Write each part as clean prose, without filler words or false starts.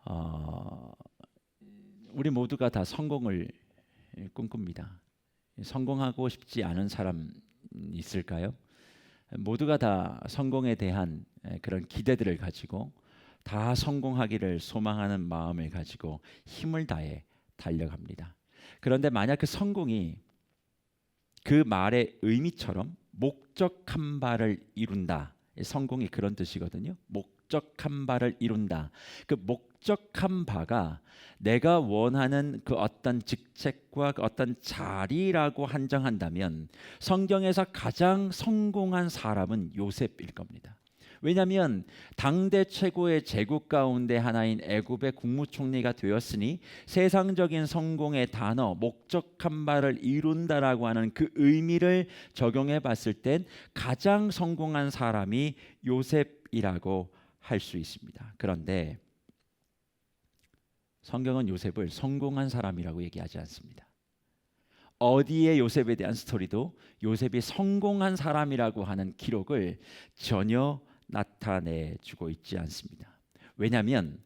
어, 우리 모두가 다 성공을 꿈꿉니다. 성공하고 싶지 않은 사람 있을까요? 모두가 다 성공에 대한 그런 기대들을 가지고 다 성공하기를 소망하는 마음을 가지고 힘을 다해 달려갑니다. 그런데 만약 그 성공이 그 말의 의미처럼 목적한 바를 이룬다. 성공이 그런 뜻이거든요. 목적한 바를 이룬다. 그 목적한 바가 내가 원하는 그 어떤 직책과 그 어떤 자리라고 한정한다면 성경에서 가장 성공한 사람은 요셉일 겁니다. 왜냐하면 당대 최고의 제국 가운데 하나인 애굽의 국무총리가 되었으니 세상적인 성공의 단어 목적한 바를 이룬다라고 하는 그 의미를 적용해 봤을 땐 가장 성공한 사람이 요셉이라고 할 수 있습니다. 그런데 성경은 요셉을 성공한 사람이라고 얘기하지 않습니다. 어디에 요셉에 대한 스토리도 요셉이 성공한 사람이라고 하는 기록을 전혀 나타내주고 있지 않습니다. 왜냐하면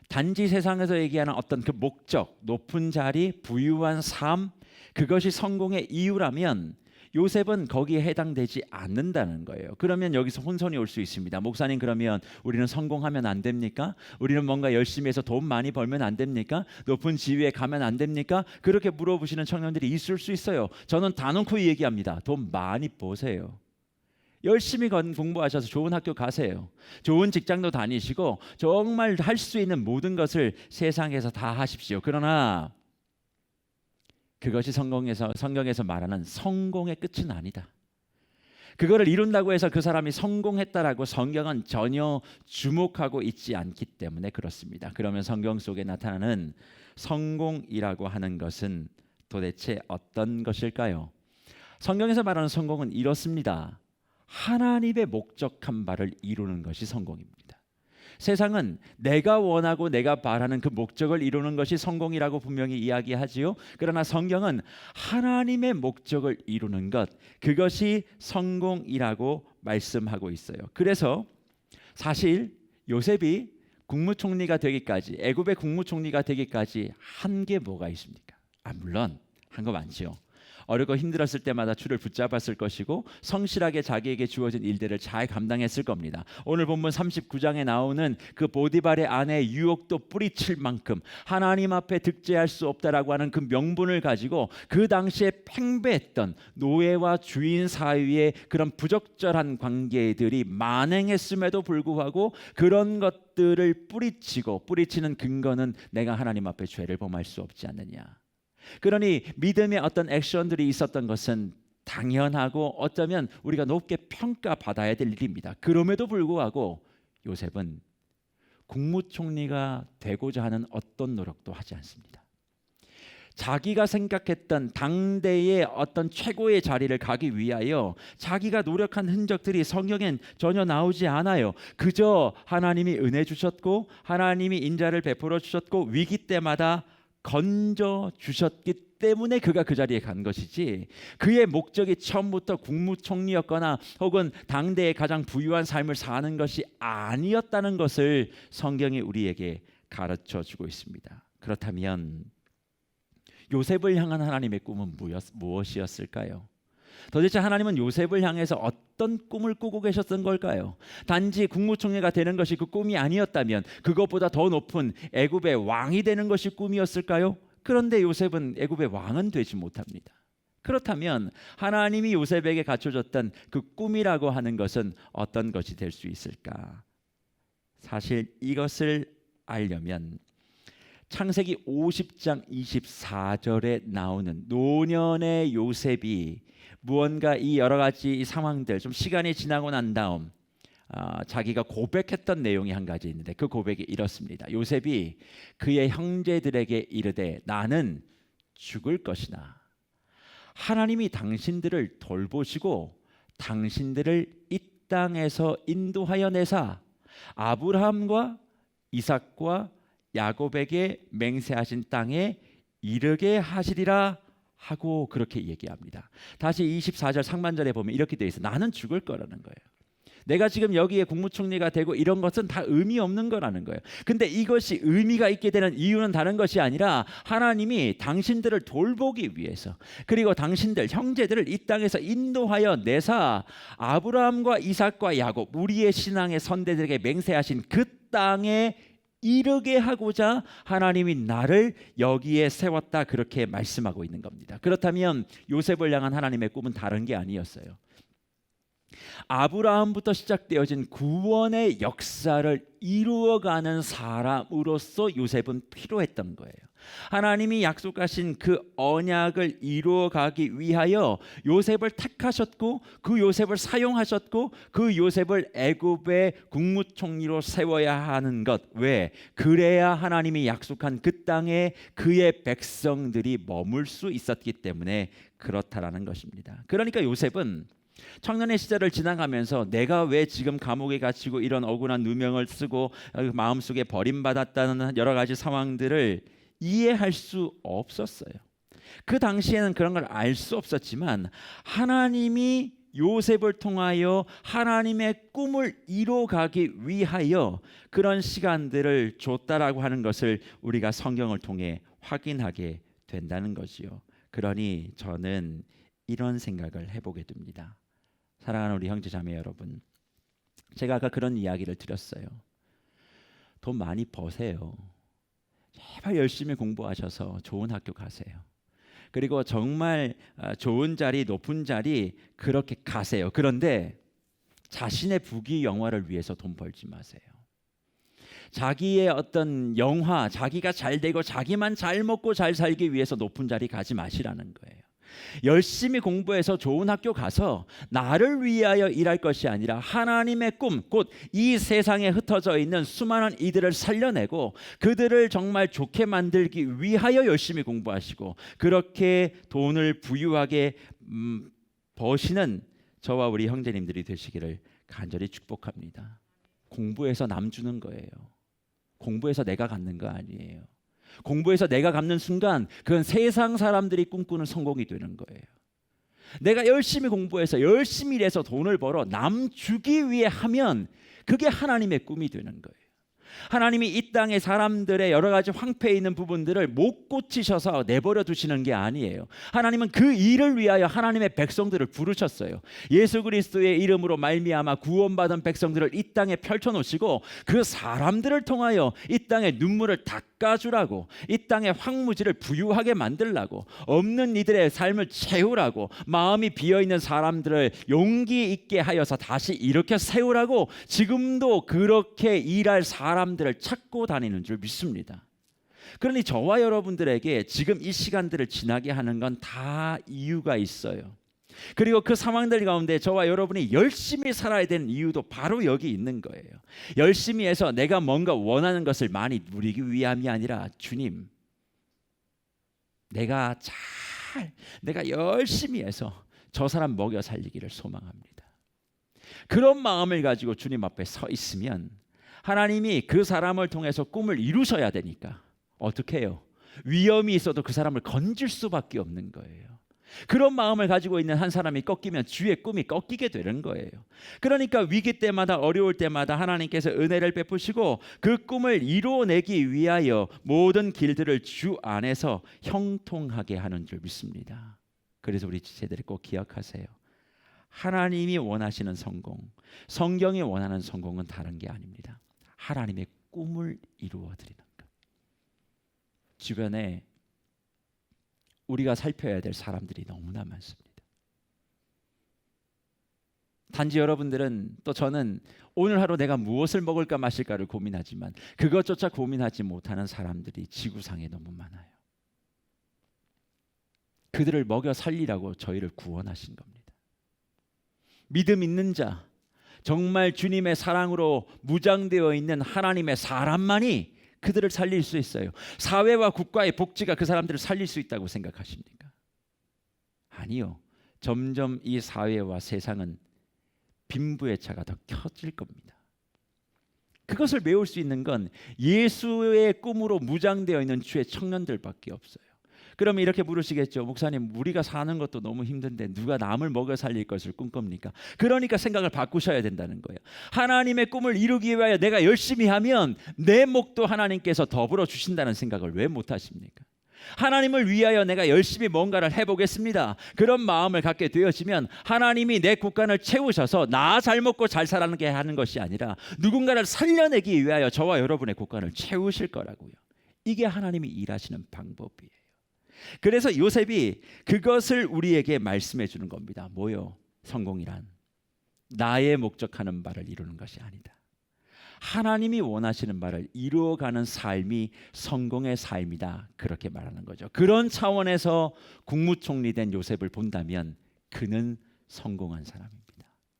단지 세상에서 얘기하는 어떤 그 목적, 높은 자리, 부유한 삶, 그것이 성공의 이유라면 요셉은 거기에 해당되지 않는다는 거예요. 그러면 여기서 혼선이 올 수 있습니다. 목사님, 그러면 우리는 성공하면 안 됩니까? 우리는 뭔가 열심히 해서 돈 많이 벌면 안 됩니까? 높은 지위에 가면 안 됩니까? 그렇게 물어보시는 청년들이 있을 수 있어요. 저는 단언코 얘기합니다. 돈 많이 버세요. 열심히 공부하셔서 좋은 학교 가세요. 좋은 직장도 다니시고 정말 할 수 있는 모든 것을 세상에서 다 하십시오. 그러나 그것이 성경에서 말하는 성공의 끝은 아니다. 그거를 이룬다고 해서 그 사람이 성공했다라고 성경은 전혀 주목하고 있지 않기 때문에 그렇습니다. 그러면 성경 속에 나타나는 성공이라고 하는 것은 도대체 어떤 것일까요? 성경에서 말하는 성공은 이렇습니다. 하나님의 목적한 바를 이루는 것이 성공입니다. 세상은 내가 원하고 내가 바라는 그 목적을 이루는 것이 성공이라고 분명히 이야기하지요. 그러나 성경은 하나님의 목적을 이루는 것, 그것이 성공이라고 말씀하고 있어요. 그래서 사실 요셉이 국무총리가 되기까지, 애굽의 국무총리가 되기까지 한 게 뭐가 있습니까? 물론 한 거 많지요. 어렵고 힘들었을 때마다 주를 붙잡았을 것이고 성실하게 자기에게 주어진 일들을 잘 감당했을 겁니다. 오늘 본문 39장에 나오는 그 보디발의 아내의 유혹도 뿌리칠 만큼 하나님 앞에 득죄할 수 없다라고 하는 그 명분을 가지고 그 당시에 팽배했던 노예와 주인 사이의 그런 부적절한 관계들이 만행했음에도 불구하고 그런 것들을 뿌리치는 근거는 내가 하나님 앞에 죄를 범할 수 없지 않느냐. 그러니 믿음의 어떤 액션들이 있었던 것은 당연하고 어쩌면 우리가 높게 평가받아야 될 일입니다. 그럼에도 불구하고 요셉은 국무총리가 되고자 하는 어떤 노력도 하지 않습니다. 자기가 생각했던 당대의 어떤 최고의 자리를 가기 위하여 자기가 노력한 흔적들이 성경엔 전혀 나오지 않아요. 그저 하나님이 은혜 주셨고 하나님이 인자를 베풀어 주셨고 위기 때마다 건져 주셨기 때문에 그가 그 자리에 간 것이지 그의 목적이 처음부터 국무총리였거나 혹은 당대의 가장 부유한 삶을 사는 것이 아니었다는 것을 성경이 우리에게 가르쳐 주고 있습니다. 그렇다면 요셉을 향한 하나님의 꿈은 무엇이었을까요? 도대체 하나님은 요셉을 향해서 어떤 꿈을 꾸고 계셨던 걸까요? 단지 국무총리가 되는 것이 그 꿈이 아니었다면 그것보다 더 높은 애굽의 왕이 되는 것이 꿈이었을까요? 그런데 요셉은 애굽의 왕은 되지 못합니다. 그렇다면 하나님이 요셉에게 갖춰줬던 그 꿈이라고 하는 것은 어떤 것이 될 수 있을까? 사실 이것을 알려면 창세기 50장 24절에 나오는 노년의 요셉이 무언가 이 여러 가지 상황들 좀 시간이 지나고 난 다음 자기가 고백했던 내용이 한 가지 있는데 그 고백이 이렇습니다. 요셉이 그의 형제들에게 이르되 나는 죽을 것이나 하나님이 당신들을 돌보시고 당신들을 이 땅에서 인도하여 내사 아브라함과 이삭과 야곱에게 맹세하신 땅에 이르게 하시리라 하고 그렇게 얘기합니다. 다시 24절 상반절에 보면 이렇게 되어 있어요. 나는 죽을 거라는 거예요. 내가 지금 여기에 국무총리가 되고 이런 것은 다 의미 없는 거라는 거예요. 근데 이것이 의미가 있게 되는 이유는 다른 것이 아니라 하나님이 당신들을 돌보기 위해서, 그리고 당신들 형제들을 이 땅에서 인도하여 내사 아브라함과 이삭과 야곱 우리의 신앙의 선대들에게 맹세하신 그 땅에 이르게 하고자 하나님이 나를 여기에 세웠다, 그렇게 말씀하고 있는 겁니다. 그렇다면 요셉을 향한 하나님의 꿈은 다른 게 아니었어요. 아브라함부터 시작되어진 구원의 역사를 이루어가는 사람으로서 요셉은 필요했던 거예요. 하나님이 약속하신 그 언약을 이루어가기 위하여 요셉을 택하셨고, 그 요셉을 사용하셨고, 그 요셉을 애굽의 국무총리로 세워야 하는 것. 왜? 그래야 하나님이 약속한 그 땅에 그의 백성들이 머물 수 있었기 때문에 그렇다라는 것입니다. 그러니까 요셉은 청년의 시절을 지나가면서 내가 왜 지금 감옥에 갇히고 이런 억울한 누명을 쓰고 마음속에 버림받았다는 여러 가지 상황들을 이해할 수 없었어요. 그 당시에는 그런 걸 알 수 없었지만 하나님이 요셉을 통하여 하나님의 꿈을 이루어가기 위하여 그런 시간들을 줬다라고 하는 것을 우리가 성경을 통해 확인하게 된다는 거지요. 그러니 저는 이런 생각을 해보게 됩니다. 사랑하는 우리 형제 자매 여러분, 제가 아까 그런 이야기를 드렸어요. 돈 많이 버세요. 제발 열심히 공부하셔서 좋은 학교 가세요. 그리고 정말 좋은 자리, 높은 자리 그렇게 가세요. 그런데 자신의 부귀 영화를 위해서 돈 벌지 마세요. 자기의 어떤 영화, 자기가 잘 되고 자기만 잘 먹고 잘 살기 위해서 높은 자리 가지 마시라는 거예요. 열심히 공부해서 좋은 학교 가서 나를 위하여 일할 것이 아니라 하나님의 꿈, 곧 이 세상에 흩어져 있는 수많은 이들을 살려내고 그들을 정말 좋게 만들기 위하여 열심히 공부하시고 그렇게 돈을 부유하게 버시는 저와 우리 형제님들이 되시기를 간절히 축복합니다. 공부해서 남 주는 거예요. 공부해서 내가 갖는 거 아니에요. 공부해서 내가 갚는 순간 그건 세상 사람들이 꿈꾸는 성공이 되는 거예요. 내가 열심히 공부해서 열심히 일해서 돈을 벌어 남 주기 위해 하면 그게 하나님의 꿈이 되는 거예요. 하나님이 이 땅의 사람들의 여러 가지 황폐해 있는 부분들을 못 고치셔서 내버려 두시는 게 아니에요. 하나님은 그 일을 위하여 하나님의 백성들을 부르셨어요. 예수 그리스도의 이름으로 말미암아 구원받은 백성들을 이 땅에 펼쳐놓으시고 그 사람들을 통하여 이 땅의 눈물을 닦아주라고, 이 땅의 황무지를 부유하게 만들라고, 없는 이들의 삶을 채우라고, 마음이 비어있는 사람들을 용기 있게 하여서 다시 이렇게 세우라고 지금도 그렇게 일할 사람들을 찾고 다니는 줄 믿습니다. 그러니 저와 여러분들에게 지금 이 시간들을 지나게 하는 건 다 이유가 있어요. 그리고 그 상황들 가운데 저와 여러분이 열심히 살아야 되는 이유도 바로 여기 있는 거예요. 열심히 해서 내가 뭔가 원하는 것을 많이 누리기 위함이 아니라 주님, 내가 열심히 해서 저 사람 먹여 살리기를 소망합니다. 그런 마음을 가지고 주님 앞에 서 있으면 하나님이 그 사람을 통해서 꿈을 이루셔야 되니까 어떻게 해요? 위험이 있어도 그 사람을 건질 수밖에 없는 거예요. 그런 마음을 가지고 있는 한 사람이 꺾이면 주의 꿈이 꺾이게 되는 거예요. 그러니까 위기 때마다 어려울 때마다 하나님께서 은혜를 베푸시고 그 꿈을 이루어내기 위하여 모든 길들을 주 안에서 형통하게 하는 줄 믿습니다. 그래서 우리 지체들이 꼭 기억하세요. 하나님이 원하시는 성공, 성경이 원하는 성공은 다른 게 아닙니다. 하나님의 꿈을 이루어드리는 것. 주변에 우리가 살펴야 될 사람들이 너무나 많습니다. 단지 여러분들은 또 저는 오늘 하루 내가 무엇을 먹을까 마실까를 고민하지만 그것조차 고민하지 못하는 사람들이 지구상에 너무 많아요. 그들을 먹여 살리라고 저희를 구원하신 겁니다. 믿음 있는 자, 정말 주님의 사랑으로 무장되어 있는 하나님의 사람만이 그들을 살릴 수 있어요. 사회와 국가의 복지가 그 사람들을 살릴 수 있다고 생각하십니까? 아니요. 점점 이 사회와 세상은 빈부의 차가 더 커질 겁니다. 그것을 메울 수 있는 건 예수의 꿈으로 무장되어 있는 주의 청년들밖에 없어요. 그러면 이렇게 물으시겠죠. 목사님, 우리가 사는 것도 너무 힘든데 누가 남을 먹여 살릴 것을 꿈꿉니까? 그러니까 생각을 바꾸셔야 된다는 거예요. 하나님의 꿈을 이루기 위하여 내가 열심히 하면 내 목도 하나님께서 더불어 주신다는 생각을 왜 못하십니까? 하나님을 위하여 내가 열심히 뭔가를 해보겠습니다. 그런 마음을 갖게 되어지면 하나님이 내 국간을 채우셔서 나 잘 먹고 잘 살게 하는 것이 아니라 누군가를 살려내기 위하여 저와 여러분의 국간을 채우실 거라고요. 이게 하나님이 일하시는 방법이에요. 그래서 요셉이 그것을 우리에게 말씀해 주는 겁니다. 뭐요? 성공이란 나의 목적하는 바를 이루는 것이 아니다. 하나님이 원하시는 바를 이루어가는 삶이 성공의 삶이다. 그렇게 말하는 거죠. 그런 차원에서 국무총리 된 요셉을 본다면 그는 성공한 사람입니다.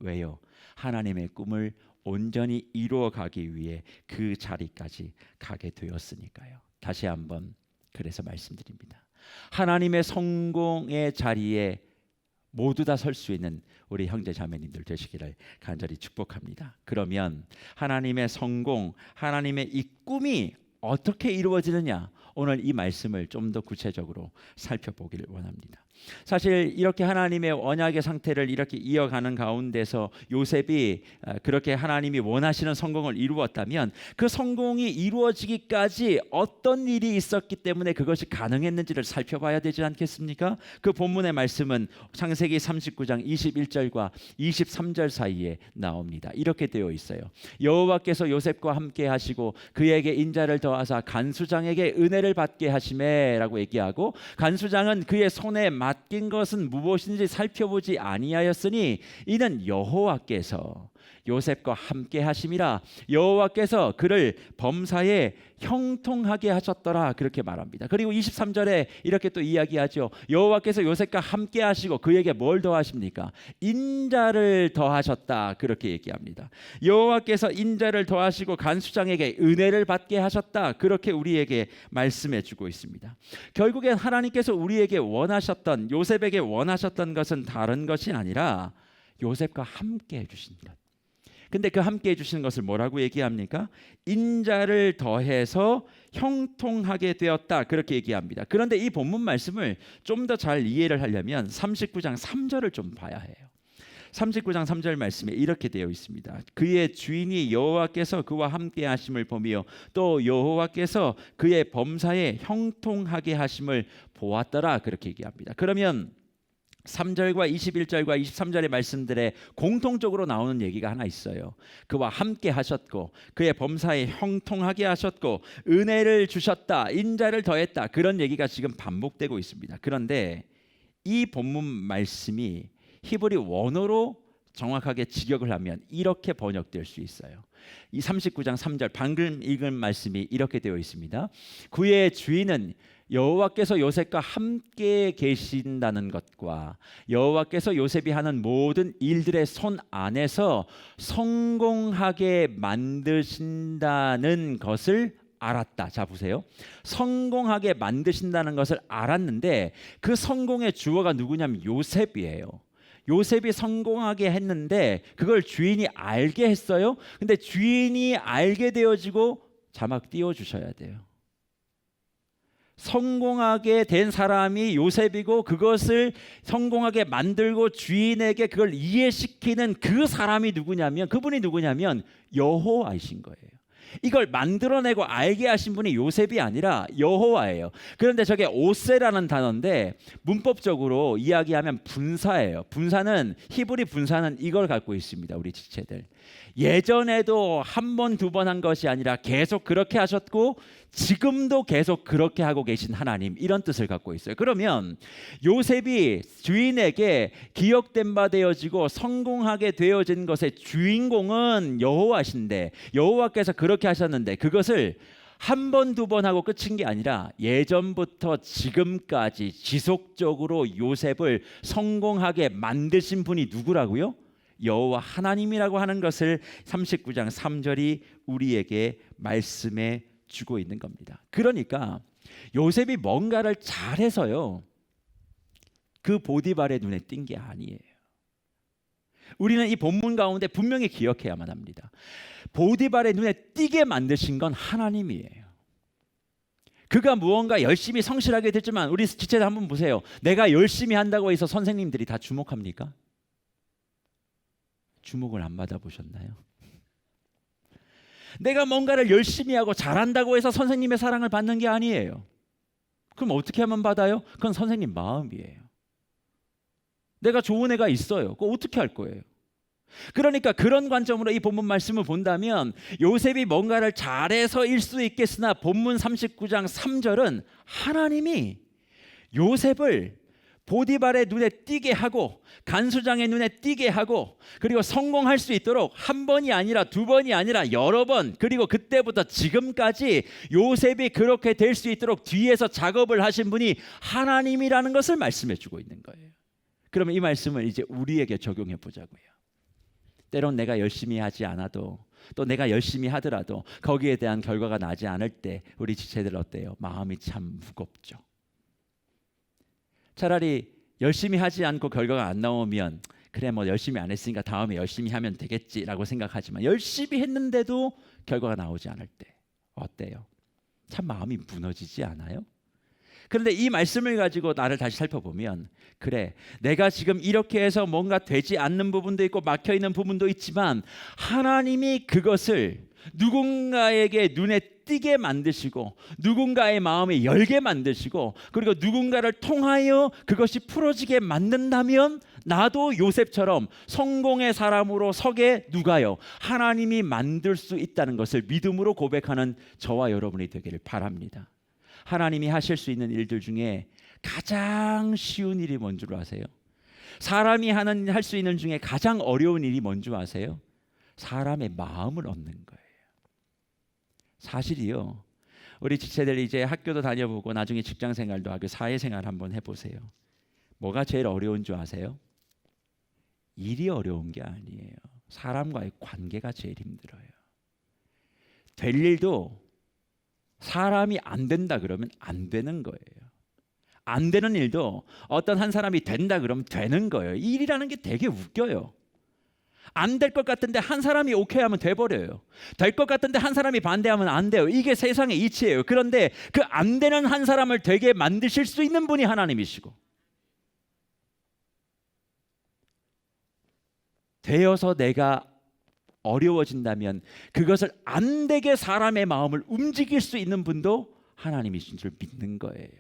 왜요? 하나님의 꿈을 온전히 이루어가기 위해 그 자리까지 가게 되었으니까요. 다시 한번 그래서 말씀드립니다. 하나님의 성공의 자리에 모두 다 설 수 있는 우리 형제 자매님들 되시기를 간절히 축복합니다. 그러면 하나님의 성공, 하나님의 이 꿈이 어떻게 이루어지느냐, 오늘 이 말씀을 좀 더 구체적으로 살펴보기를 원합니다. 사실 이렇게 하나님의 언약의 상태를 이렇게 이어가는 가운데서 요셉이 그렇게 하나님이 원하시는 성공을 이루었다면 그 성공이 이루어지기까지 어떤 일이 있었기 때문에 그것이 가능했는지를 살펴봐야 되지 않겠습니까? 그 본문의 말씀은 창세기 39장 21절과 23절 사이에 나옵니다. 이렇게 되어 있어요. 여호와께서 요셉과 함께 하시고 그에게 인자를 더하사 간수장에게 은혜를 받게 하시매라고 얘기하고, 간수장은 그의 손에 맡긴 것은 무엇인지 살펴보지 아니하였으니 이는 여호와께서 요셉과 함께 하심이라 여호와께서 그를 범사에 형통하게 하셨더라. 그렇게 말합니다. 그리고 23절에 이렇게 또 이야기하죠. 여호와께서 요셉과 함께 하시고 그에게 뭘 더하십니까? 인자를 더하셨다. 그렇게 얘기합니다. 여호와께서 인자를 더하시고 간수장에게 은혜를 받게 하셨다. 그렇게 우리에게 말씀해 주고 있습니다. 결국엔 하나님께서 우리에게 원하셨던, 요셉에게 원하셨던 것은 다른 것이 아니라 요셉과 함께 해주신 것. 근데 그 함께 해주시는 것을 뭐라고 얘기합니까? 인자를 더해서 형통하게 되었다. 그렇게 얘기합니다. 그런데 이 본문 말씀을 좀 더 잘 이해를 하려면 39장 3절을 좀 봐야 해요. 39장 3절 말씀에 이렇게 되어 있습니다. 그의 주인이 여호와께서 그와 함께 하심을 보며 또 여호와께서 그의 범사에 형통하게 하심을 보았더라. 그렇게 얘기합니다. 그러면 3절과 21절과 23절의 말씀들에 공통적으로 나오는 얘기가 하나 있어요. 그와 함께 하셨고 그의 범사에 형통하게 하셨고 은혜를 주셨다, 인자를 더했다, 그런 얘기가 지금 반복되고 있습니다. 그런데 이 본문 말씀이 히브리 원어로 정확하게 직역을 하면 이렇게 번역될 수 있어요. 이 39장 3절 방금 읽은 말씀이 이렇게 되어 있습니다. 그의 주인은 여호와께서 요셉과 함께 계신다는 것과 여호와께서 요셉이 하는 모든 일들의 손 안에서 성공하게 만드신다는 것을 알았다. 자 보세요. 성공하게 만드신다는 것을 알았는데 그 성공의 주어가 누구냐면 요셉이에요. 요셉이 성공하게 했는데 그걸 주인이 알게 했어요. 근데 주인이 알게 되어지고 자막 띄워주셔야 돼요. 성공하게 된 사람이 요셉이고 그것을 성공하게 만들고 주인에게 그걸 이해시키는 그 사람이 누구냐면, 그분이 누구냐면 여호와이신 거예요. 이걸 만들어내고 알게 하신 분이 요셉이 아니라 여호와예요. 그런데 저게 오세라는 단어인데 문법적으로 이야기하면 분사예요. 분사는, 히브리 분사는 이걸 갖고 있습니다. 우리 지체들. 예전에도 한 번, 두 번 한 것이 아니라 계속 그렇게 하셨고 지금도 계속 그렇게 하고 계신 하나님, 이런 뜻을 갖고 있어요. 그러면 요셉이 주인에게 기억된 바 되어지고 성공하게 되어진 것의 주인공은 여호와신데, 여호와께서 그렇게 하셨는데 그것을 한 번, 두 번 하고 끝인 게 아니라 예전부터 지금까지 지속적으로 요셉을 성공하게 만드신 분이 누구라고요? 여호와 하나님이라고 하는 것을 39장 3절이 우리에게 말씀해 주고 있는 겁니다. 그러니까 요셉이 뭔가를 잘해서요 그 보디발의 눈에 띈 게 아니에요. 우리는 이 본문 가운데 분명히 기억해야만 합니다. 보디발의 눈에 띄게 만드신 건 하나님이에요. 그가 무언가 열심히 성실하게 됐지만 우리 지체들 한번 보세요. 내가 열심히 한다고 해서 선생님들이 다 주목합니까? 주목을 안 받아보셨나요? 내가 뭔가를 열심히 하고 잘한다고 해서 선생님의 사랑을 받는 게 아니에요. 그럼 어떻게 하면 받아요? 그건 선생님 마음이에요. 내가 좋은 애가 있어요. 그거 어떻게 할 거예요? 그러니까 그런 관점으로 이 본문 말씀을 본다면 요셉이 뭔가를 잘해서일 수 있겠으나 본문 39장 3절은 하나님이 요셉을 보디발의 눈에 띄게 하고 간수장의 눈에 띄게 하고 그리고 성공할 수 있도록 한 번이 아니라 두 번이 아니라 여러 번 그리고 그때부터 지금까지 요셉이 그렇게 될 수 있도록 뒤에서 작업을 하신 분이 하나님이라는 것을 말씀해 주고 있는 거예요. 그러면 이 말씀을 이제 우리에게 적용해 보자고요. 때론 내가 열심히 하지 않아도 또 내가 열심히 하더라도 거기에 대한 결과가 나지 않을 때 우리 지체들 어때요? 마음이 참 무겁죠. 차라리 열심히 하지 않고 결과가 안 나오면 그래 뭐 열심히 안 했으니까 다음에 열심히 하면 되겠지라고 생각하지만 열심히 했는데도 결과가 나오지 않을 때 어때요? 참 마음이 무너지지 않아요? 그런데 이 말씀을 가지고 나를 다시 살펴보면 그래 내가 지금 이렇게 해서 뭔가 되지 않는 부분도 있고 막혀있는 부분도 있지만 하나님이 그것을 누군가에게 눈에 띄게 만드시고 누군가의 마음을 열게 만드시고 그리고 누군가를 통하여 그것이 풀어지게 만든다면 나도 요셉처럼 성공의 사람으로 서게 누가요? 하나님이 만들 수 있다는 것을 믿음으로 고백하는 저와 여러분이 되기를 바랍니다. 하나님이 하실 수 있는 일들 중에 가장 쉬운 일이 뭔 줄 아세요? 사람이 할 수 있는 중에 가장 어려운 일이 뭔 줄 아세요? 사람의 마음을 얻는 거예요. 사실이요. 우리 지체들 이제 학교도 다녀보고 나중에 직장생활도 하고 사회생활 한번 해보세요. 뭐가 제일 어려운 줄 아세요? 일이 어려운 게 아니에요. 사람과의 관계가 제일 힘들어요. 될 일도 사람이 안 된다 그러면 안 되는 거예요. 안 되는 일도 어떤 한 사람이 된다 그러면 되는 거예요. 일이라는 게 되게 웃겨요. 안 될 것 같은데 한 사람이 오케이 하면 돼버려요. 될 것 같은데 한 사람이 반대하면 안 돼요. 이게 세상의 이치예요. 그런데 그 안 되는 한 사람을 되게 만드실 수 있는 분이 하나님이시고 되어서 내가 어려워진다면 그것을 안 되게 사람의 마음을 움직일 수 있는 분도 하나님이신 줄 믿는 거예요.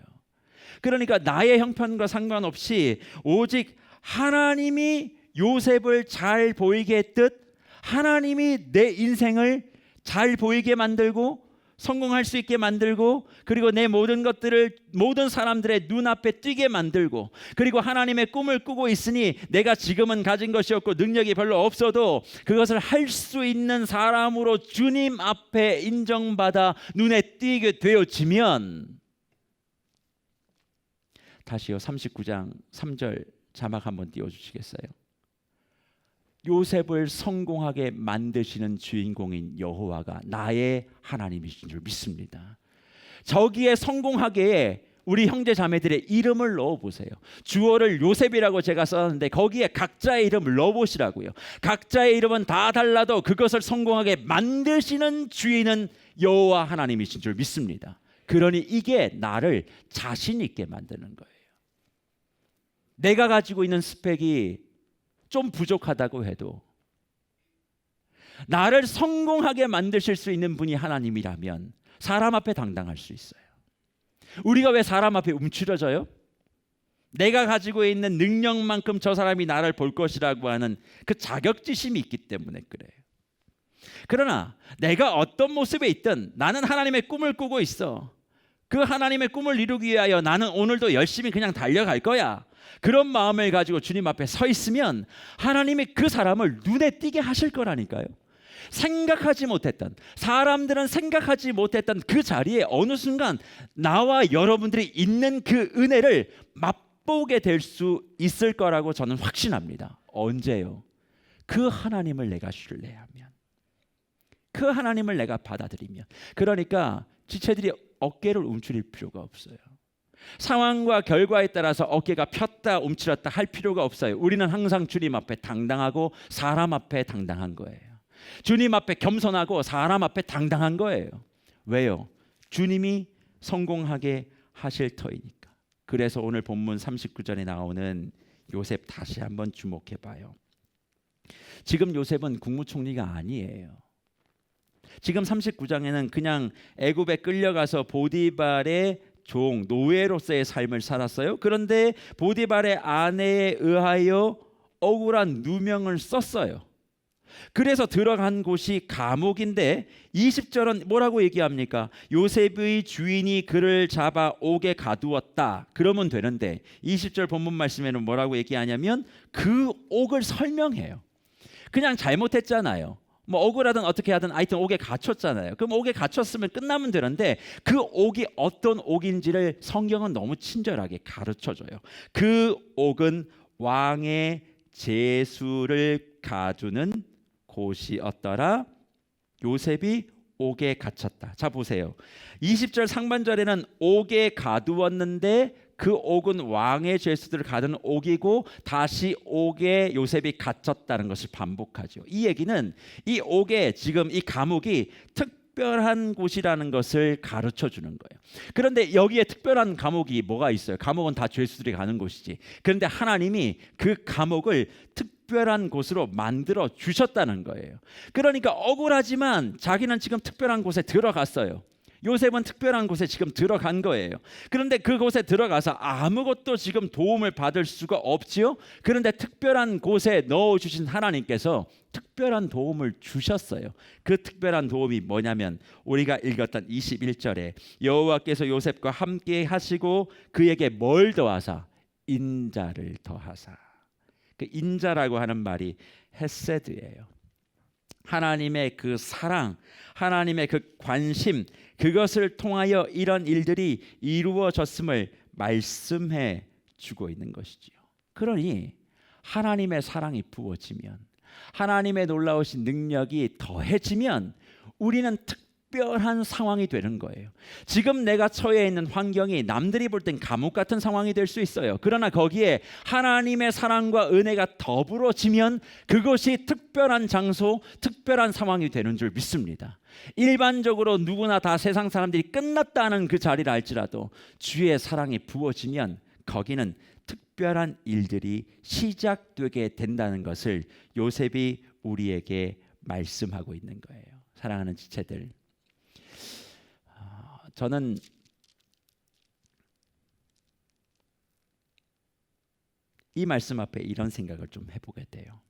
그러니까 나의 형편과 상관없이 오직 하나님이 요셉을 잘 보이게 했듯 하나님이 내 인생을 잘 보이게 만들고 성공할 수 있게 만들고 그리고 내 모든 것들을 모든 사람들의 눈앞에 띄게 만들고 그리고 하나님의 꿈을 꾸고 있으니 내가 지금은 가진 것이 없고 능력이 별로 없어도 그것을 할 수 있는 사람으로 주님 앞에 인정받아 눈에 띄게 되어지면 다시요 39장 3절 자막 한번 띄워주시겠어요? 요셉을 성공하게 만드시는 주인공인 여호와가 나의 하나님이신 줄 믿습니다. 저기에 성공하게 우리 형제 자매들의 이름을 넣어보세요. 주어를 요셉이라고 제가 썼는데 거기에 각자의 이름을 넣어보시라고요. 각자의 이름은 다 달라도 그것을 성공하게 만드시는 주인은 여호와 하나님이신 줄 믿습니다. 그러니 이게 나를 자신 있게 만드는 거예요. 내가 가지고 있는 스펙이 좀 부족하다고 해도 나를 성공하게 만드실 수 있는 분이 하나님이라면 사람 앞에 당당할 수 있어요. 우리가 왜 사람 앞에 움츠러져요? 내가 가지고 있는 능력만큼 저 사람이 나를 볼 것이라고 하는 그 자격지심이 있기 때문에 그래요. 그러나 내가 어떤 모습에 있든 나는 하나님의 꿈을 꾸고 있어. 그 하나님의 꿈을 이루기 위하여 나는 오늘도 열심히 그냥 달려갈 거야. 그런 마음을 가지고 주님 앞에 서 있으면 하나님이 그 사람을 눈에 띄게 하실 거라니까요. 생각하지 못했던 사람들은 생각하지 못했던 그 자리에 어느 순간 나와 여러분들이 있는 그 은혜를 맛보게 될 수 있을 거라고 저는 확신합니다. 언제요? 그 하나님을 내가 신뢰하면, 그 하나님을 내가 받아들이면. 그러니까 지체들이 어깨를 움츠릴 필요가 없어요. 상황과 결과에 따라서 어깨가 폈다 움츠렸다 할 필요가 없어요. 우리는 항상 주님 앞에 당당하고 사람 앞에 당당한 거예요. 주님 앞에 겸손하고 사람 앞에 당당한 거예요. 왜요? 주님이 성공하게 하실 터이니까. 그래서 오늘 본문 39절에 나오는 요셉 다시 한번 주목해 봐요. 지금 요셉은 국무총리가 아니에요. 지금 39장에는 그냥 애굽에 끌려가서 보디발의 종, 노예로서의 삶을 살았어요. 그런데 보디발의 아내에 의하여 억울한 누명을 썼어요. 그래서 들어간 곳이 감옥인데 20절은 뭐라고 얘기합니까? 요셉의 주인이 그를 잡아 옥에 가두었다. 그러면 되는데 20절 본문 말씀에는 뭐라고 얘기하냐면 그 옥을 설명해요. 그냥 잘못했잖아요. 뭐 억울하든 어떻게 하든 하여튼 옥에 갇혔잖아요. 그럼 옥에 갇혔으면 끝나면 되는데 그 옥이 어떤 옥인지를 성경은 너무 친절하게 가르쳐줘요. 그 옥은 왕의 제수를 가두는 곳이었더라. 요셉이 옥에 갇혔다. 자 보세요. 20절 상반절에는 옥에 가두었는데 그 옥은 왕의 죄수들을 가두는 옥이고 다시 옥에 요셉이 갇혔다는 것을 반복하죠. 이 얘기는 이 옥에 지금 이 감옥이 특별한 곳이라는 것을 가르쳐 주는 거예요. 그런데 여기에 특별한 감옥이 뭐가 있어요? 감옥은 다 죄수들이 가는 곳이지. 그런데 하나님이 그 감옥을 특별한 곳으로 만들어 주셨다는 거예요. 그러니까 억울하지만 자기는 지금 특별한 곳에 들어갔어요. 요셉은 특별한 곳에 지금 들어간 거예요. 그런데 그곳에 들어가서 아무것도 지금 도움을 받을 수가 없지요. 그런데 특별한 곳에 넣어주신 하나님께서 특별한 도움을 주셨어요. 그 특별한 도움이 뭐냐면 우리가 읽었던 21절에 여호와께서 요셉과 함께 하시고 그에게 뭘 더하사? 인자를 더하사. 그 인자라고 하는 말이 헤세드예요. 하나님의 그 사랑, 하나님의 그 관심, 그것을 통하여 이런 일들이 이루어졌음을 말씀해 주고 있는 것이지요. 그러니 하나님의 사랑이 부어지면, 하나님의 놀라우신 능력이 더해지면 우리는 특별한 상황이 되는 거예요. 지금 내가 처해 있는 환경이 남들이 볼 땐 감옥 같은 상황이 될 수 있어요. 그러나 거기에 하나님의 사랑과 은혜가 더불어지면 그것이 특별한 장소, 특별한 상황이 되는 줄 믿습니다. 일반적으로 누구나 다 세상 사람들이 끝났다는 그 자리를 알지라도 주의 사랑이 부어지면 거기는 특별한 일들이 시작되게 된다는 것을 요셉이 우리에게 말씀하고 있는 거예요. 사랑하는 지체들, 저는 이 말씀 앞에 이런 생각을 좀 해보게 돼요.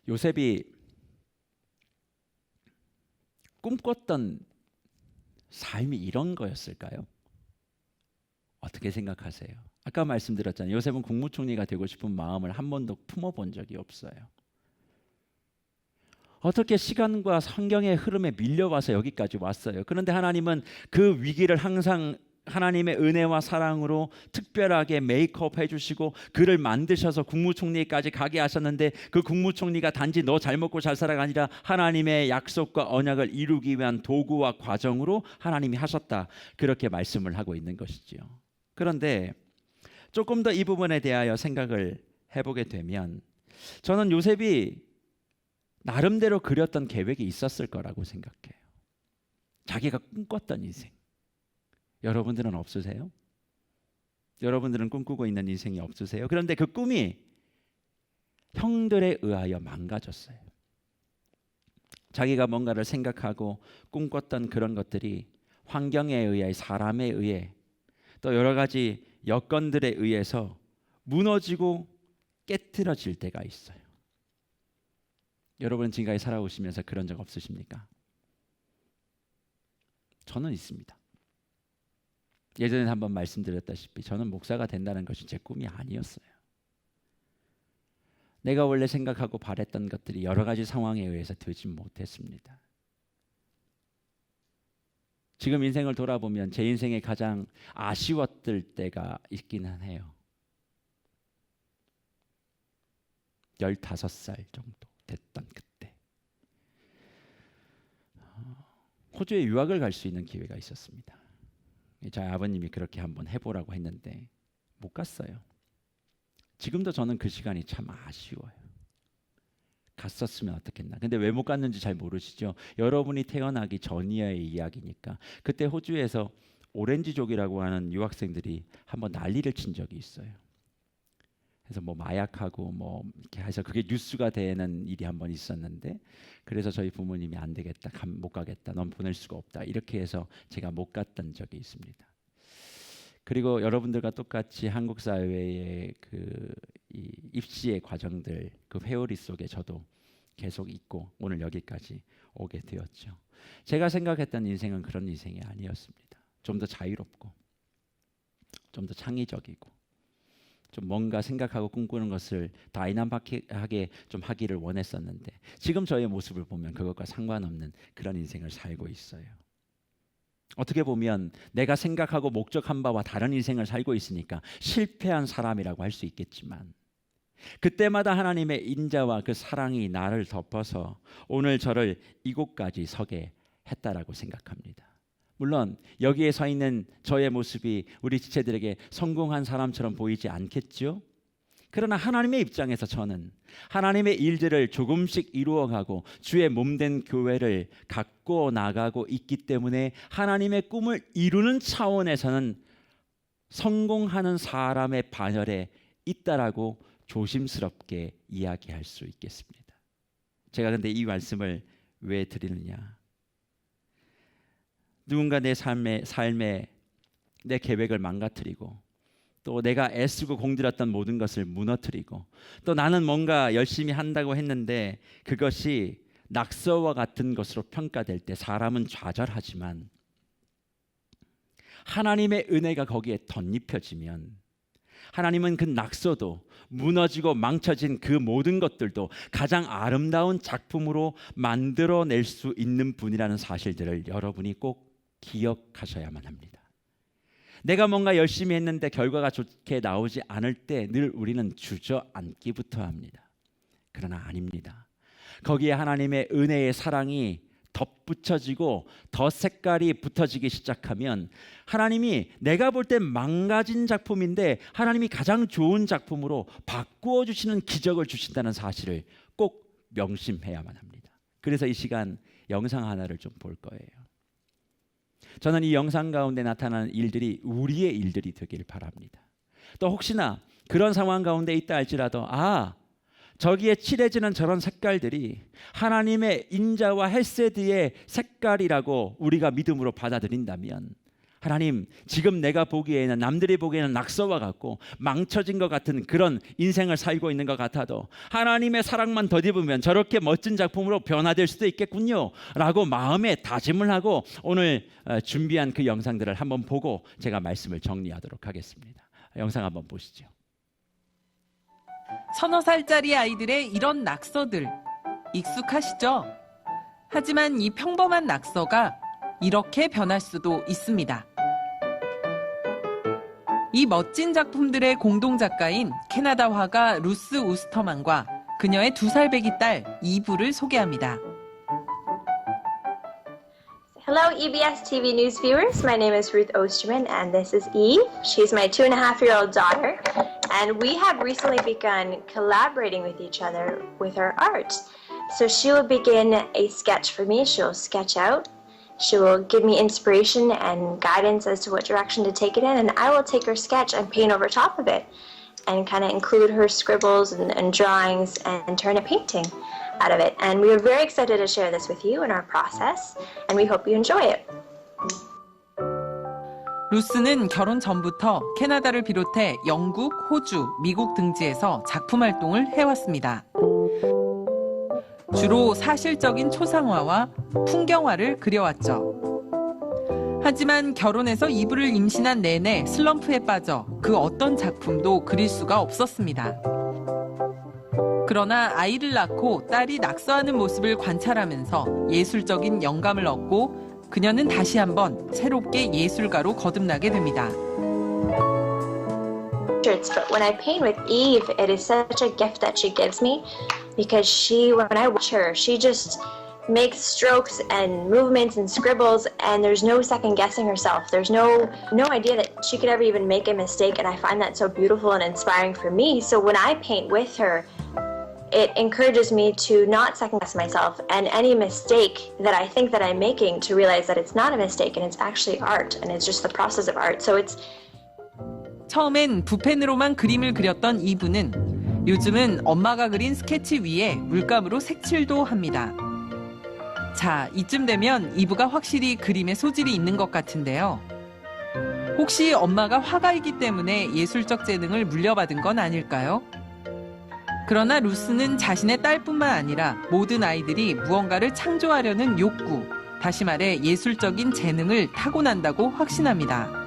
요셉이 꿈꿨던 삶이 이런 거였을까요? 어떻게 생각하세요? 아까 말씀드렸잖아요. 요셉은 국무총리가 되고 싶은 마음을 한 번도 품어본 적이 없어요. 어떻게 시간과 환경의 흐름에 밀려와서 여기까지 왔어요. 그런데 하나님은 그 위기를 항상 하나님의 은혜와 사랑으로 특별하게 메이크업 해주시고 그를 만드셔서 국무총리까지 가게 하셨는데 그 국무총리가 단지 너 잘 먹고 잘 살아가 아니라 하나님의 약속과 언약을 이루기 위한 도구와 과정으로 하나님이 하셨다. 그렇게 말씀을 하고 있는 것이지요. 그런데 조금 더 이 부분에 대하여 생각을 해보게 되면 저는 요셉이 나름대로 그렸던 계획이 있었을 거라고 생각해요. 자기가 꿈꿨던 인생. 여러분들은 없으세요? 여러분들은 꿈꾸고 있는 인생이 없으세요? 그런데 그 꿈이 형들에 의하여 망가졌어요. 자기가 뭔가를 생각하고 꿈꿨던 그런 것들이 환경에 의해, 사람에 의해, 또 여러 가지 여건들에 의해서 무너지고 깨트려질 때가 있어요. 여러분은 지금까지 살아오시면서 그런 적 없으십니까? 저는 있습니다. 예전에 한번 말씀드렸다시피 저는 목사가 된다는 것이 제 꿈이 아니었어요. 내가 원래 생각하고 바랬던 것들이 여러 가지 상황에 의해서 되지 못했습니다. 지금 인생을 돌아보면 제 인생에 가장 아쉬웠을 때가 있기는 해요. 15살 정도 됐던 그때 호주에 유학을 갈 수 있는 기회가 있었습니다. 저희 아버님이 그렇게 한번 해보라고 했는데 못 갔어요. 지금도 저는 그 시간이 참 아쉬워요. 갔었으면 어떻겠나. 근데 왜 못 갔는지 잘 모르시죠? 여러분이 태어나기 전이의 이야기니까. 그때 호주에서 오렌지족이라고 하는 유학생들이 한번 난리를 친 적이 있어요. 그래서 뭐 마약하고 뭐 이렇게 해서 그게 뉴스가 되는 일이 한번 있었는데, 그래서 저희 부모님이 안 되겠다, 못 가겠다, 넌 보낼 수가 없다, 이렇게 해서 제가 못 갔던 적이 있습니다. 그리고 여러분들과 똑같이 한국 사회의 이 입시의 과정들, 그 회오리 속에 저도 계속 있고 오늘 여기까지 오게 되었죠. 제가 생각했던 인생은 그런 인생이 아니었습니다. 좀 더 자유롭고, 좀 더 창의적이고, 좀 뭔가 생각하고 꿈꾸는 것을 다이나믹하게 좀 하기를 원했었는데, 지금 저의 모습을 보면 그것과 상관없는 그런 인생을 살고 있어요. 어떻게 보면 내가 생각하고 목적한 바와 다른 인생을 살고 있으니까 실패한 사람이라고 할 수 있겠지만, 그때마다 하나님의 인자와 그 사랑이 나를 덮어서 오늘 저를 이곳까지 서게 했다라고 생각합니다. 물론 여기에 서 있는 저의 모습이 우리 지체들에게 성공한 사람처럼 보이지 않겠죠? 그러나 하나님의 입장에서 저는 하나님의 일들을 조금씩 이루어가고 주의 몸된 교회를 갖고 나가고 있기 때문에 하나님의 꿈을 이루는 차원에서는 성공하는 사람의 반열에 있다라고 조심스럽게 이야기할 수 있겠습니다. 제가 근데 이 말씀을 왜 드리느냐? 누군가 내 삶에 내 계획을 망가뜨리고, 또 내가 애쓰고 공들였던 모든 것을 무너뜨리고, 또 나는 뭔가 열심히 한다고 했는데 그것이 낙서와 같은 것으로 평가될 때 사람은 좌절하지만, 하나님의 은혜가 거기에 덧입혀지면 하나님은 그 낙서도, 무너지고 망쳐진 그 모든 것들도 가장 아름다운 작품으로 만들어낼 수 있는 분이라는 사실들을 여러분이 꼭 기억하셔야만 합니다. 내가 뭔가 열심히 했는데 결과가 좋게 나오지 않을 때 늘 우리는 주저앉기부터 합니다. 그러나 아닙니다. 거기에 하나님의 은혜의 사랑이 덧붙여지고 더 색깔이 붙어지기 시작하면, 하나님이 내가 볼 때 망가진 작품인데 하나님이 가장 좋은 작품으로 바꾸어 주시는 기적을 주신다는 사실을 꼭 명심해야만 합니다. 그래서 이 시간 영상 하나를 좀 볼 거예요. 저는 이 영상 가운데 나타나는 일들이 우리의 일들이 되기를 바랍니다. 또 혹시나 그런 상황 가운데 있다 할지라도, 저기에 칠해지는 저런 색깔들이 하나님의 인자와 헤세드의 색깔이라고 우리가 믿음으로 받아들인다면, 하나님, 지금 내가 보기에는, 남들이 보기에는 낙서와 같고 망쳐진 것 같은 그런 인생을 살고 있는 것 같아도 하나님의 사랑만 덧입으면 저렇게 멋진 작품으로 변화될 수도 있겠군요 라고 마음에 다짐을 하고 오늘 준비한 그 영상들을 한번 보고 제가 말씀을 정리하도록 하겠습니다. 영상 한번 보시죠. 서너 살짜리 아이들의 이런 낙서들 익숙하시죠? 하지만 이 평범한 낙서가 이렇게 변할 수도 있습니다. 이 멋진 작품들의 공동 작가인 캐나다 화가 루스 우스터만과 그녀의 2살 배기 딸 이브를 소개합니다. Hello, EBS TV News viewers. My name is Ruth Osterman, and this is Eve. She's my 2.5-year-old daughter, and we have recently begun collaborating with each other with her art. So she will begin a sketch for me. She'll sketch out. She will give me inspiration and guidance as to what direction to take it in, and I will take her sketch and paint over top of it and kind of include her scribbles and drawings and turn a painting out of it. And we are very excited to share this with you in our process, and we hope you enjoy it. 루스는 결혼 전부터 캐나다를 비롯해 영국, 호주, 미국 등지에서 작품 활동을 해왔습니다. 주로 사실적인 초상화와 풍경화를 그려왔죠. 하지만 결혼해서 이브를 임신한 내내 슬럼프에 빠져 그 어떤 작품도 그릴 수가 없었습니다. 그러나 아이를 낳고 딸이 낙서하는 모습을 관찰하면서 예술적인 영감을 얻고 그녀는 다시 한번 새롭게 예술가로 거듭나게 됩니다. But when I paint with Eve, it is such a gift that she gives me, because when I watch her, she just makes strokes and movements and scribbles, and there's no second guessing herself. There's no idea that she could ever even make a mistake, and I find that so beautiful and inspiring for me. So when I paint with her, it encourages me to not second guess myself and any mistake that I think that I'm making to realize that it's not a mistake and it's actually art and it's just the process of art. So it's 처음엔 붓펜으로만 그림을 그렸던 이브는 요즘은 엄마가 그린 스케치 위에 물감으로 색칠도 합니다. 자, 이쯤 되면 이브가 확실히 그림에 소질이 있는 것 같은데요. 혹시 엄마가 화가이기 때문에 예술적 재능을 물려받은 건 아닐까요? 그러나 루스는 자신의 딸뿐만 아니라 모든 아이들이 무언가를 창조하려는 욕구, 다시 말해 예술적인 재능을 타고난다고 확신합니다.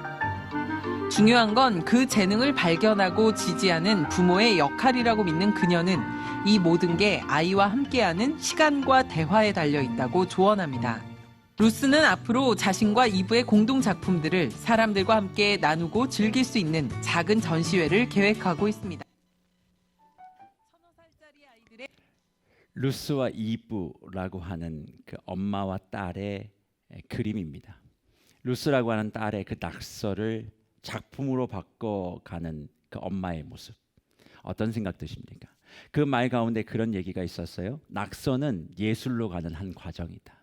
중요한 건 그 재능을 발견하고 지지하는 부모의 역할이라고 믿는 그녀는 이 모든 게 아이와 함께하는 시간과 대화에 달려 있다고 조언합니다. 루스는 앞으로 자신과 이브의 공동 작품들을 사람들과 함께 나누고 즐길 수 있는 작은 전시회를 계획하고 있습니다. 루스와 이브라고 하는 그 엄마와 딸의 그림입니다. 루스라고 하는 딸의 그 낙서를 작품으로 바꿔가는 그 엄마의 모습, 어떤 생각 드십니까? 그 말 가운데 그런 얘기가 있었어요. 낙서는 예술로 가는 한 과정이다.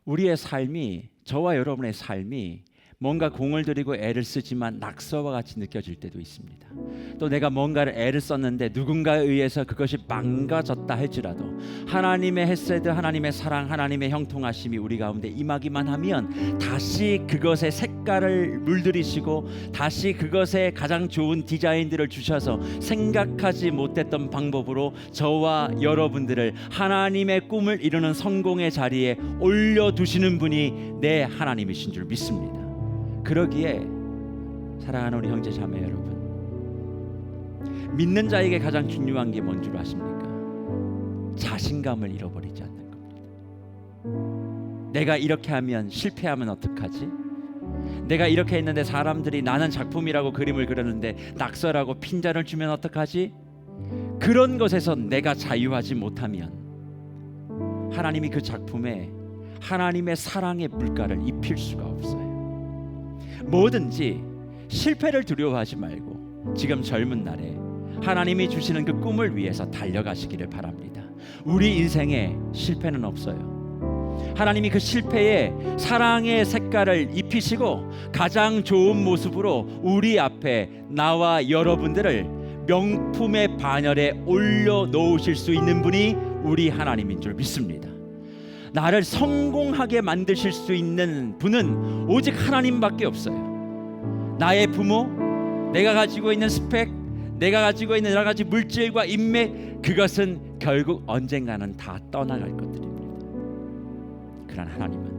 우리의 삶이, 저와 여러분의 삶이 뭔가 공을 들이고 애를 쓰지만 낙서와 같이 느껴질 때도 있습니다. 또 내가 뭔가를 애를 썼는데 누군가에 의해서 그것이 망가졌다 할지라도 하나님의 헤세드, 하나님의 사랑, 하나님의 형통하심이 우리 가운데 임하기만 하면 다시 그것의 색깔을 물들이시고 다시 그것에 가장 좋은 디자인들을 주셔서 생각하지 못했던 방법으로 저와 여러분들을 하나님의 꿈을 이루는 성공의 자리에 올려두시는 분이 내 하나님이신 줄 믿습니다. 그러기에 사랑하는 우리 형제 자매 여러분, 믿는 자에게 가장 중요한 게 뭔 줄 아십니까? 자신감을 잃어버리지 않는 겁니다. 내가 이렇게 하면 실패하면 어떡하지? 내가 이렇게 했는데 사람들이 나는 작품이라고 그림을 그렸는데 낙서라고 핀잔을 주면 어떡하지? 그런 것에서 내가 자유하지 못하면 하나님이 그 작품에 하나님의 사랑의 물가를 입힐 수가 없어요. 뭐든지 실패를 두려워하지 말고 지금 젊은 날에 하나님이 주시는 그 꿈을 위해서 달려가시기를 바랍니다. 우리 인생에 실패는 없어요. 하나님이 그 실패에 사랑의 색깔을 입히시고 가장 좋은 모습으로 우리 앞에 나와 여러분들을 명품의 반열에 올려놓으실 수 있는 분이 우리 하나님인 줄 믿습니다. 나를 성공하게 만드실 수 있는 분은 오직 하나님밖에 없어요. 나의 부모, 내가 가지고 있는 스펙, 내가 가지고 있는 여러 가지 물질과 인맥, 그것은 결국 언젠가는 다 떠나갈 것들입니다. 그러나 하나님은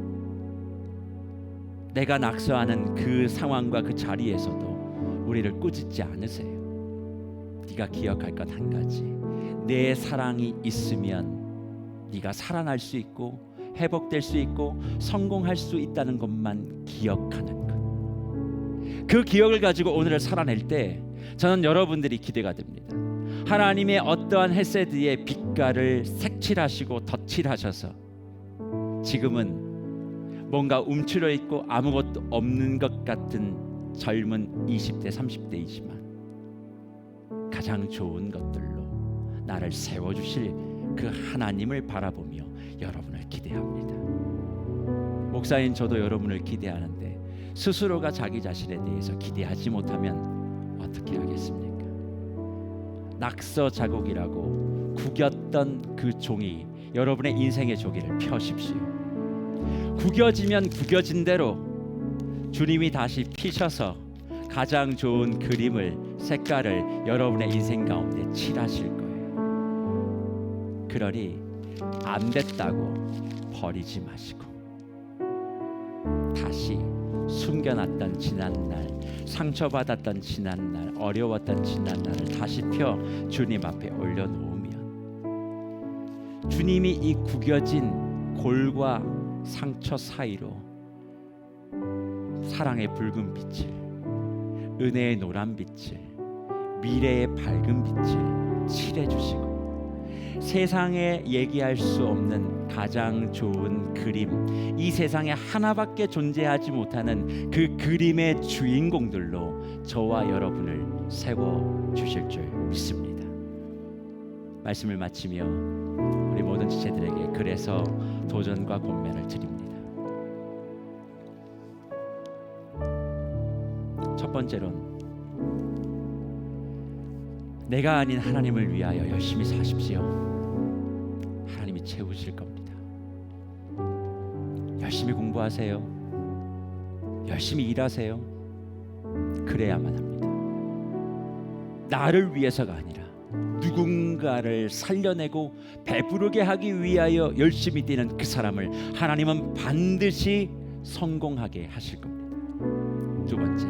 내가 낙서하는 그 상황과 그 자리에서도 우리를 꾸짖지 않으세요. 네가 기억할 것 한 가지, 내 사랑이 있으면 네가 살아날 수 있고 회복될 수 있고 성공할 수 있다는 것만 기억하는 것. 그 기억을 가지고 오늘을 살아낼 때 저는 여러분들이 기대가 됩니다. 하나님의 어떠한 헤세드의 빛깔을 색칠하시고 덧칠하셔서 지금은 뭔가 움츠러 있고 아무것도 없는 것 같은 젊은 20대 30대이지만 가장 좋은 것들로 나를 세워주실 그 하나님을 바라보며 여러분을 기대합니다. 목사인 저도 여러분을 기대하는데 스스로가 자기 자신에 대해서 기대하지 못하면 어떻게 하겠습니까? 낙서 자국이라고 구겼던 그 종이 여러분의 인생의 조기를 펴십시오. 구겨지면 구겨진 대로 주님이 다시 피셔서 가장 좋은 그림을, 색깔을 여러분의 인생 가운데 칠하실 거예요. 그러니 안 됐다고 버리지 마시고 다시 숨겨놨던 지난날, 상처받았던 지난날, 어려웠던 지난날을 다시 펴 주님 앞에 올려놓으면 주님이 이 구겨진 골과 상처 사이로 사랑의 붉은 빛을, 은혜의 노란 빛을, 미래의 밝은 빛을 칠해주시고 세상에 얘기할 수 없는 가장 좋은 그림, 이 세상에 하나밖에 존재하지 못하는 그 그림의 주인공들로 저와 여러분을 세워주실 줄 믿습니다. 말씀을 마치며 우리 모든 지체들에게 그래서 도전과 권면을 드립니다. 첫 번째로는 내가 아닌 하나님을 위하여 열심히 사십시오. 하나님이 채우실 겁니다. 열심히 공부하세요. 열심히 일하세요. 그래야만 합니다. 나를 위해서가 아니라 누군가를 살려내고 배부르게 하기 위하여 열심히 뛰는 그 사람을 하나님은 반드시 성공하게 하실 겁니다. 두 번째,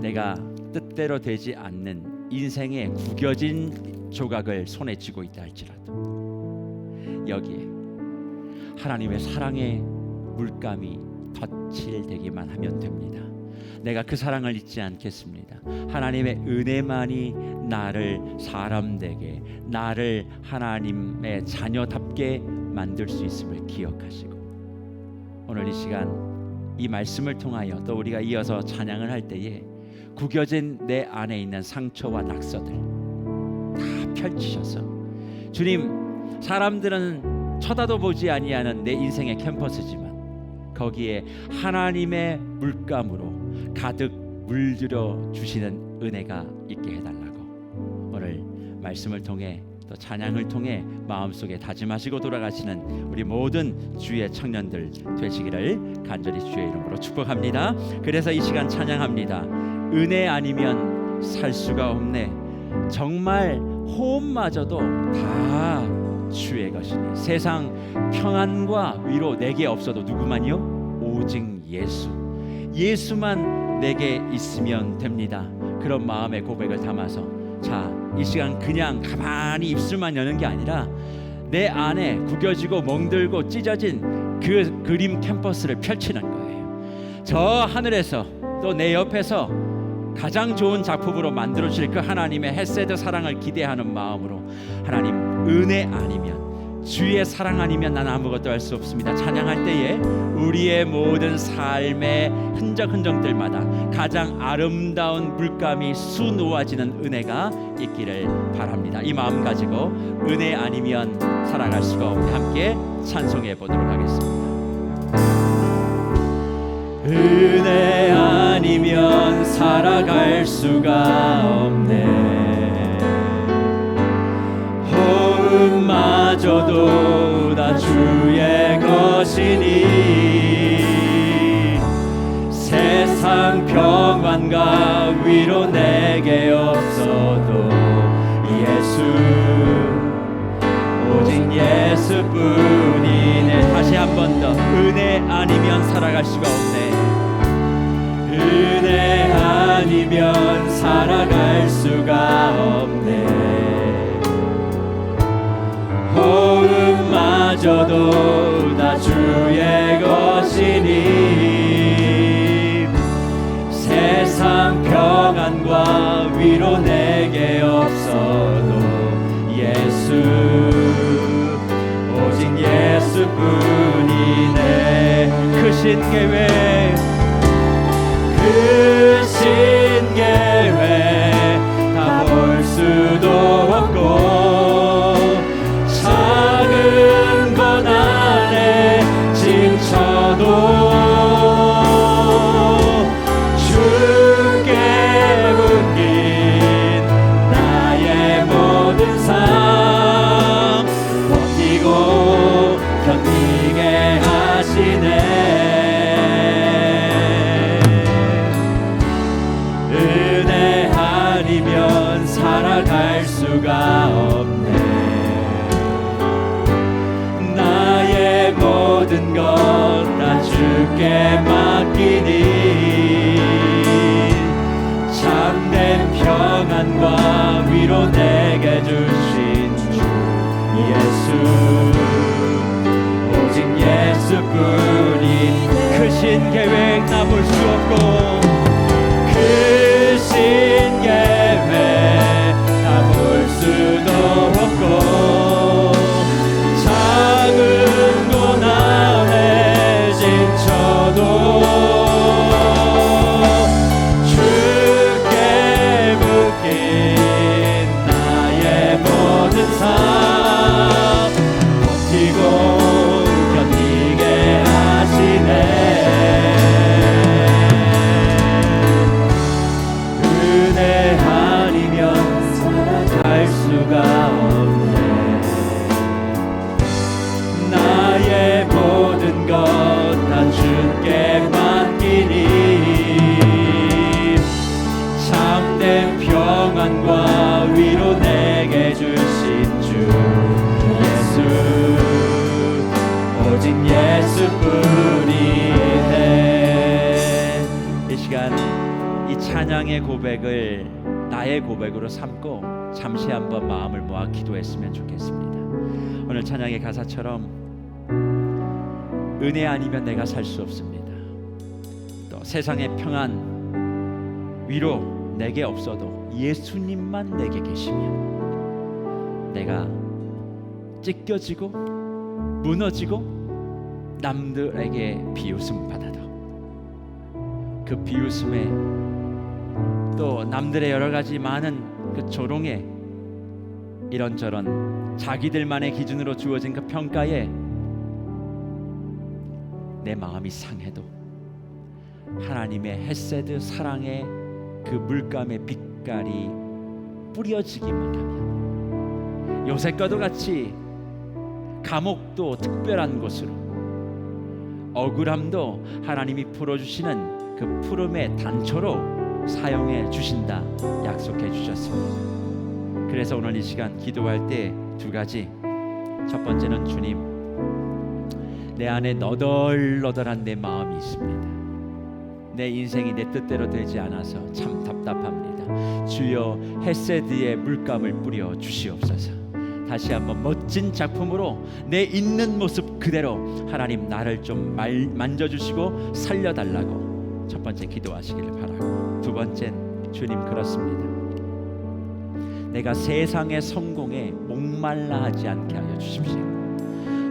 내가 뜻대로 되지 않는 인생의 구겨진 조각을 손에 쥐고 있다 할지라도 여기에 하나님의 사랑의 물감이 덧칠되기만 하면 됩니다. 내가 그 사랑을 잊지 않겠습니다. 하나님의 은혜만이 나를 사람되게, 나를 하나님의 자녀답게 만들 수 있음을 기억하시고, 오늘 이 시간 이 말씀을 통하여 또 우리가 이어서 찬양을 할 때에 구겨진 내 안에 있는 상처와 낙서들 다 펼치셔서, 주님, 사람들은 쳐다도 보지 아니하는 내 인생의 캠퍼스지만 거기에 하나님의 물감으로 가득 물들여 주시는 은혜가 있게 해달라고 오늘 말씀을 통해 또 찬양을 통해 마음속에 다짐하시고 돌아가시는 우리 모든 주의 청년들 되시기를 간절히 주의 이름으로 축복합니다. 그래서 이 시간 찬양합니다. 은혜 아니면 살 수가 없네. 정말 호흡마저도 다 주의 것이니 세상 평안과 위로 내게 없어도 누구만요? 오직 예수. 예수만 내게 있으면 됩니다. 그런 마음의 고백을 담아서 자, 이 시간 그냥 가만히 입술만 여는 게 아니라 내 안에 구겨지고 멍들고 찢어진 그 그림 캠퍼스를 펼치는 거예요. 저 하늘에서 또 내 옆에서 가장 좋은 작품으로 만들어 주실 그 하나님의 헤세드 사랑을 기대하는 마음으로, 하나님, 은혜 아니면, 주의 사랑 아니면 난 아무것도 할 수 없습니다. 찬양할 때에 우리의 모든 삶의 흔적들마다 가장 아름다운 물감이 수놓아지는 은혜가 있기를 바랍니다. 이 마음 가지고 은혜 아니면 살아갈 수가 없네 함께 찬송해 보도록 하겠습니다. 은혜 아니면 살아갈 수가 없네. 호흡마저도 다 주의 것이니 세상 평안과 위로 내게 없어도 예수, 오직 예수뿐이네. 다시 한 번 더, 은혜 아니면 살아갈 수가 없네. 은혜 아니면 살아갈 수가 없네. 호흡마저도 다 주의 것이니 세상 평안과 위로 내게 없어도 예수, 오직 예수뿐이네. 크신 계획, 크신 계획 다 볼 수도 없고 작은 고난에 지쳐도 주께 묶인 나의 모든 삶 버티고 견디게 하시네. 은혜 아니면 살아갈 수가 없네. 나의 모든 것 다 주께 맡기니 참된 평안과 위로 내게 주신 주 예수, 오직 예수뿐이. 크신 계획 나 볼 수 없고 크신 계획 다 볼 수도 없고 작은 고난에 지쳐도 주께 묶인 나의 모든 찬양의 고백을 나의 고백으로 삼고 잠시 한번 마음을 모아 기도했으면 좋겠습니다. 오늘 찬양의 가사처럼 은혜 아니면 내가 살 수 없습니다. 또 세상의 평안, 위로 내게 없어도 예수님만 내게 계시면 내가 찢겨지고 무너지고 남들에게 비웃음 받아도 그 비웃음에 또 남들의 여러 가지 많은 그 조롱에 이런저런 자기들만의 기준으로 주어진 그 평가에 내 마음이 상해도 하나님의 헤세드 사랑의 그 물감의 빛깔이 뿌려지기만 하면 요셉과도 같이 감옥도 특별한 곳으로, 억울함도 하나님이 풀어주시는 그 푸름의 단초로 사용해 주신다 약속해 주셨습니다. 그래서 오늘 이 시간 기도할 때 두 가지, 첫 번째는 주님, 내 안에 너덜너덜한 내 마음이 있습니다. 내 인생이 내 뜻대로 되지 않아서 참 답답합니다. 주여 헤세드의 물감을 뿌려 주시옵소서. 다시 한번 멋진 작품으로 내 있는 모습 그대로 하나님 나를 좀 만져주시고 살려달라고 첫 번째 기도하시기를 바라고, 두 번째는 주님, 그렇습니다. 내가 세상의 성공에 목말라 하지 않게 하여 주십시오.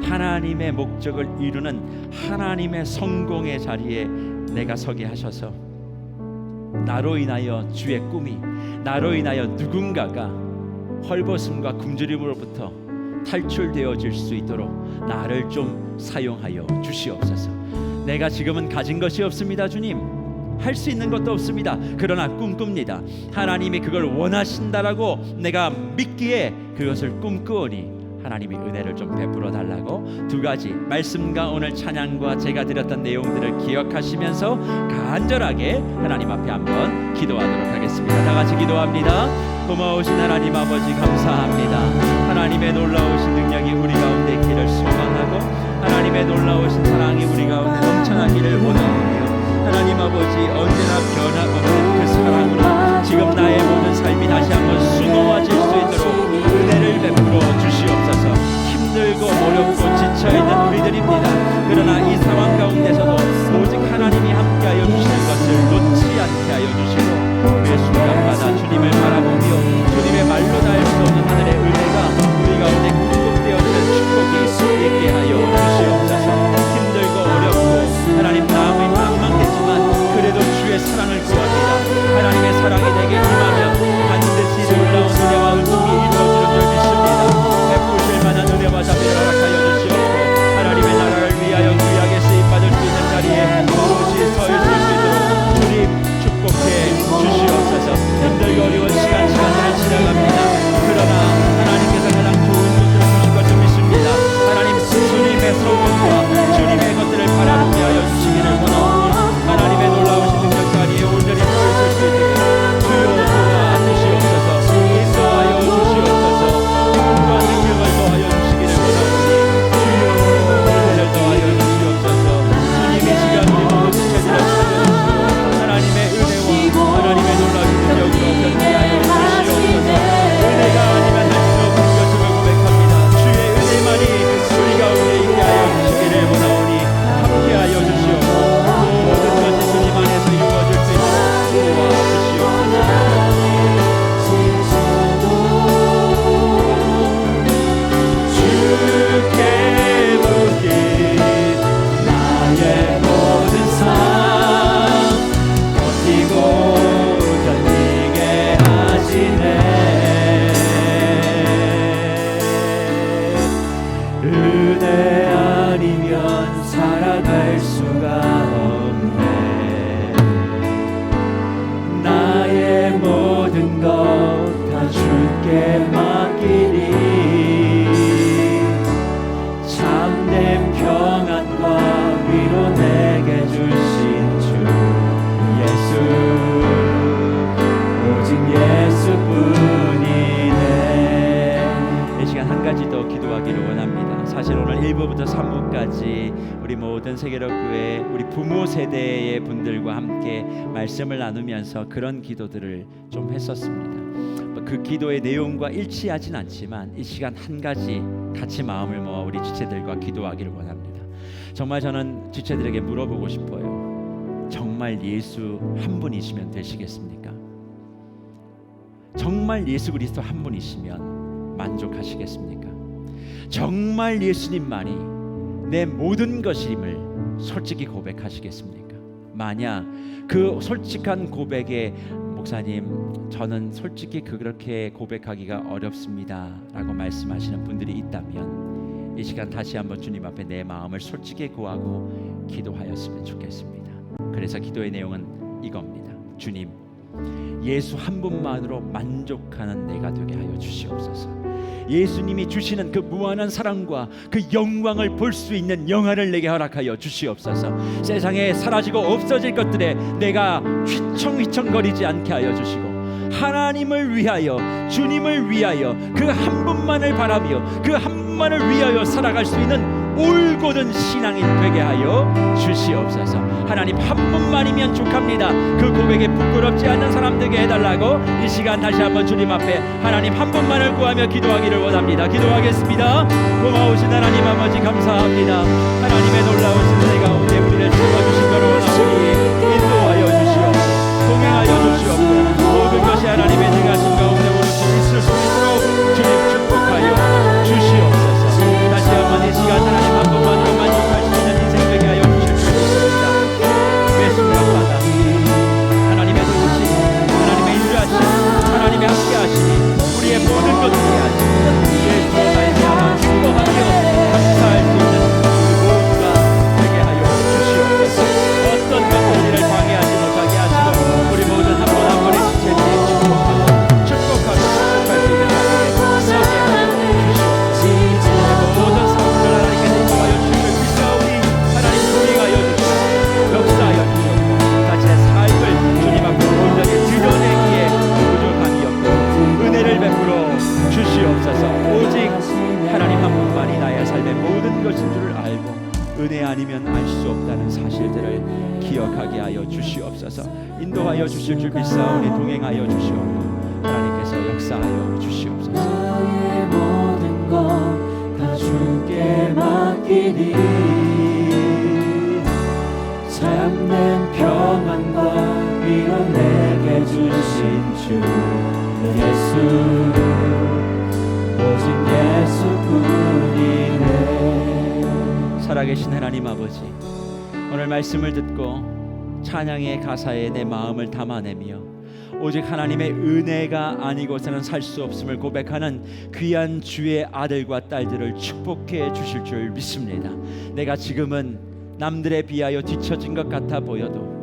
하나님의 목적을 이루는 하나님의 성공의 자리에 내가 서게 하셔서 나로 인하여 주의 꿈이, 나로 인하여 누군가가 헐벗음과 굶주림으로부터 탈출되어질 수 있도록 나를 좀 사용하여 주시옵소서. 내가 지금은 가진 것이 없습니다. 주님, 할 수 있는 것도 없습니다. 그러나 꿈꿉니다. 하나님이 그걸 원하신다라고 내가 믿기에 그것을 꿈꾸오니 하나님이 은혜를 좀 베풀어 달라고, 두 가지 말씀과 오늘 찬양과 제가 드렸던 내용들을 기억하시면서 간절하게 하나님 앞에 한번 기도하도록 하겠습니다. 다 같이 기도합니다. 고마우신 하나님 아버지, 감사합니다. 하나님의 놀라우신 능력이 우리 가운데 있기를 소망하고 하나님의 놀라우신 사랑이 우리 가운데 넘쳐나기를 원하오며, 하나님 아버지, 언제나 변함없는 그 사랑으로 지금 나의 모든 삶이 다시 한번 수놓아질 수 있도록 은혜를 베풀어 주시옵소서. 힘들고 어렵고 지쳐있는 우리들입니다. 그러나 이 상황 가운데서도 오직 하나님이 함께하여 주시는 것을 놓지 않게 하여 주시고, 매 순간마다 주님을 바라보며 주님의 말로 닿을 수 없는 하늘의 은혜가 우리 가운데 공급되어지는 축복이 있게 하여 주시옵소서. 힘들고 어렵고 하나님 마음이 망망대지만 그래도 주의 사랑을 구합니다. 하나님의 사랑이 내게 임하 우리 모든 세계로교회 우리 부모 세대의 분들과 함께 말씀을 나누면서 그런 기도들을 좀 했었습니다. 그 기도의 내용과 일치하진 않지만 이 시간 한 가지 같이 마음을 모아 우리 지체들과 기도하기를 원합니다. 정말 저는 지체들에게 물어보고 싶어요. 정말 예수 한 분이시면 되시겠습니까? 정말 예수 그리스도 한 분이시면 만족하시겠습니까? 정말 예수님만이 내 모든 것임을 솔직히 고백하시겠습니까? 만약 그 솔직한 고백에 목사님 저는 솔직히 그렇게 고백하기가 어렵습니다 라고 말씀하시는 분들이 있다면 이 시간 다시 한번 주님 앞에 내 마음을 솔직히 고하고 기도하였으면 좋겠습니다. 그래서 기도의 내용은 이겁니다. 주님, 예수 한 분만으로 만족하는 내가 되게 하여 주시옵소서. 예수님이 주시는 그 무한한 사랑과 그 영광을 볼 수 있는 영화를 내게 허락하여 주시옵소서. 세상에 사라지고 없어질 것들에 내가 휘청휘청거리지 않게 하여 주시고 하나님을 위하여, 주님을 위하여, 그 한 분만을 바라며 그 한 분만을 위하여 살아갈 수 있는 올곧은 신앙이 되게 하여 주시옵소서. 하나님 한 분만이면 족합니다. 그 고백에 부끄럽지 않는 사람 되게 해달라고 이 시간 다시 한번 주님 앞에 하나님 한 분만을 구하며 기도하기를 원합니다. 기도하겠습니다. 고마우신 하나님 아버지 감사합니다. 하나님의 놀라우신 은혜 가운데 우리를 채워주신 거로 원하오니 인도하여 주시옵소서. 동행하여 주시옵소서. 모든 것이 하나님의 능하신 가운데 오롯이 있을 수 있도록 주님 축복하여 주시옵소서. 다시 한번 이 시간 하나님 한 분만으로 만족할 수 있는 인생 되게 하여 주실 줄 믿습니다. 외순간마다 하나님의 도우심, 하나님의 인도하심, 하나님의 함께하심이 우리의 모든 것들이 하시는 예수로 말미암아 축복하며 감사할 수 있는 모두가 되게 하여 주시옵소서. 어떤 것도 우리를 방해하지 못하게 하시고 우리 모든 한 분 한 분의 지체들이 축복할 수 있는 자리에 서게 하여 주시옵소서. 모든 사람들 하나님께 인도하여 주시길 믿사오니 하나님 동행하여 주시고 역사하여 주시고 자신의 삶을 주님 앞에 온전히 드러내기에 부족함이 없고 은혜를 베풀어 주시옵소서. 오직 하나님 한 분만이 나의 삶의 모든 것인 줄을 알고 은혜 아니면 알 수 없다는 사실들을 기억하게 하여 주시옵소서. 인도하여 주실 줄 믿사오니 동행하여 주시옵고 하나님께서 역사하여 주시옵소서. 나의 모든 것 다 주께 맡기니 참된 평안과 위로 내게 주신 주 예수 오직 예수뿐이네. 살아계신 하나님 아버지, 오늘 말씀을 듣고 찬양의 가사에 내 마음을 담아내며 오직 하나님의 은혜가 아니고서는 살 수 없음을 고백하는 귀한 주의 아들과 딸들을 축복해 주실 줄 믿습니다. 내가 지금은 남들에 비하여 뒤처진 것 같아 보여도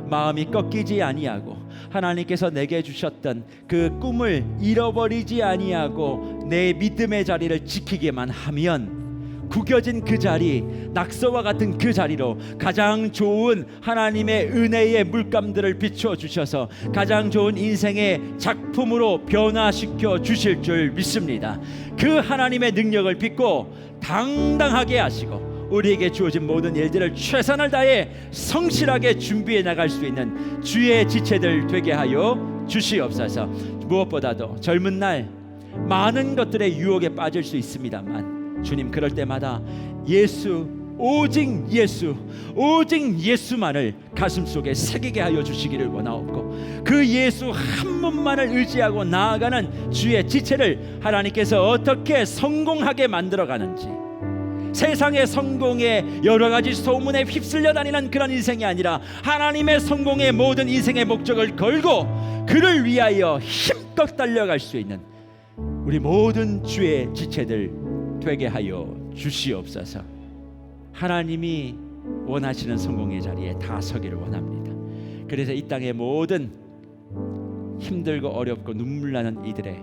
마음이 꺾이지 아니하고 하나님께서 내게 주셨던 그 꿈을 잃어버리지 아니하고 내 믿음의 자리를 지키기만 하면 구겨진 그 자리, 낙서와 같은 그 자리로 가장 좋은 하나님의 은혜의 물감들을 비춰 주셔서 가장 좋은 인생의 작품으로 변화시켜 주실 줄 믿습니다. 그 하나님의 능력을 믿고 당당하게 하시고 우리에게 주어진 모든 일들을 최선을 다해 성실하게 준비해 나갈 수 있는 주의 지체들 되게 하여 주시옵소서. 무엇보다도 젊은 날 많은 것들의 유혹에 빠질 수 있습니다만 주님, 그럴 때마다 예수, 오직 예수, 오직 예수만을 가슴속에 새기게 하여 주시기를 원하옵고 그 예수 한 분만을 의지하고 나아가는 주의 지체를 하나님께서 어떻게 성공하게 만들어가는지, 세상의 성공에 여러 가지 소문에 휩쓸려 다니는 그런 인생이 아니라 하나님의 성공의 모든 인생의 목적을 걸고 그를 위하여 힘껏 달려갈 수 있는 우리 모든 주의 지체들 되게 하여 주시옵소서. 하나님이 원하시는 성공의 자리에 다 서기를 원합니다. 그래서 이 땅의 모든 힘들고 어렵고 눈물 나는 이들의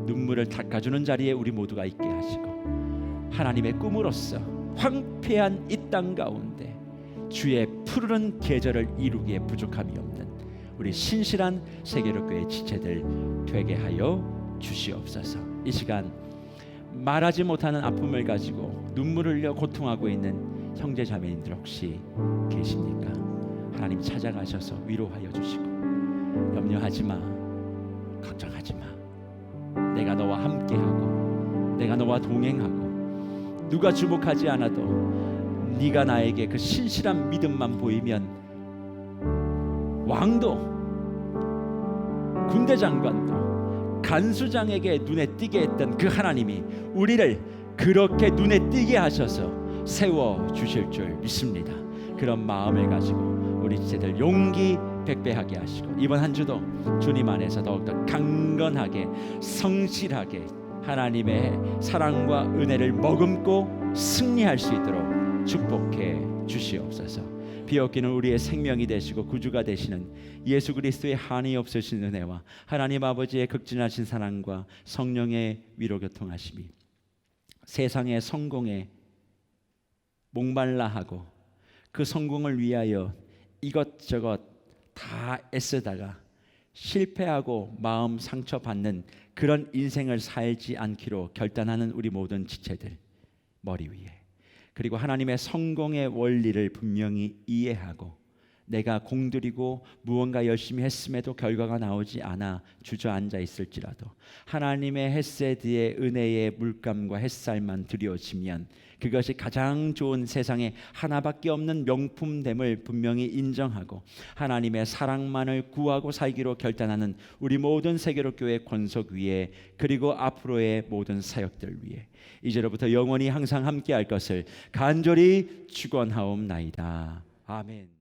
눈물을 닦아주는 자리에 우리 모두가 있게 하시고 하나님의 꿈으로서 황폐한 이 땅 가운데 주의 푸르른 계절을 이루기에 부족함이 없는 우리 신실한 세계로교회 지체들 되게 하여 주시옵소서. 이 시간 말하지 못하는 아픔을 가지고 눈물을 흘려 고통하고 있는 형제 자매님들 혹시 계십니까? 하나님 찾아가셔서 위로하여 주시고 염려하지 마, 걱정하지 마. 내가 너와 함께하고 내가 너와 동행하고 누가 주목하지 않아도 네가 나에게 그 신실한 믿음만 보이면 왕도 군대 장관도 간수장에게 눈에 띄게 했던 그 하나님이 우리를 그렇게 눈에 띄게 하셔서 세워주실 줄 믿습니다. 그런 마음을 가지고 우리 지체들 용기 백배하게 하시고 이번 한 주도 주님 안에서 더욱더 강건하게 성실하게 하나님의 사랑과 은혜를 머금고 승리할 수 있도록 축복해 주시옵소서. 비옥기는 우리의 생명이 되시고 구주가 되시는 예수 그리스도의 한이 없으신 은혜와 하나님 아버지의 극진하신 사랑과 성령의 위로 교통하심이 세상의 성공에 목말라 하고 그 성공을 위하여 이것저것 다 애쓰다가 실패하고 마음 상처받는 그런 인생을 살지 않기로 결단하는 우리 모든 지체들 머리 위에, 그리고 하나님의 성공의 원리를 분명히 이해하고 내가 공들이고 무언가 열심히 했음에도 결과가 나오지 않아 주저앉아 있을지라도 하나님의 헤세드의 은혜의 물감과 햇살만 드려지면 그것이 가장 좋은 세상에 하나밖에 없는 명품됨을 분명히 인정하고 하나님의 사랑만을 구하고 살기로 결단하는 우리 모든 세계로교회 권속 위에, 그리고 앞으로의 모든 사역들 위에 이제로부터 영원히 항상 함께할 것을 간절히 축원하옵나이다. 아멘.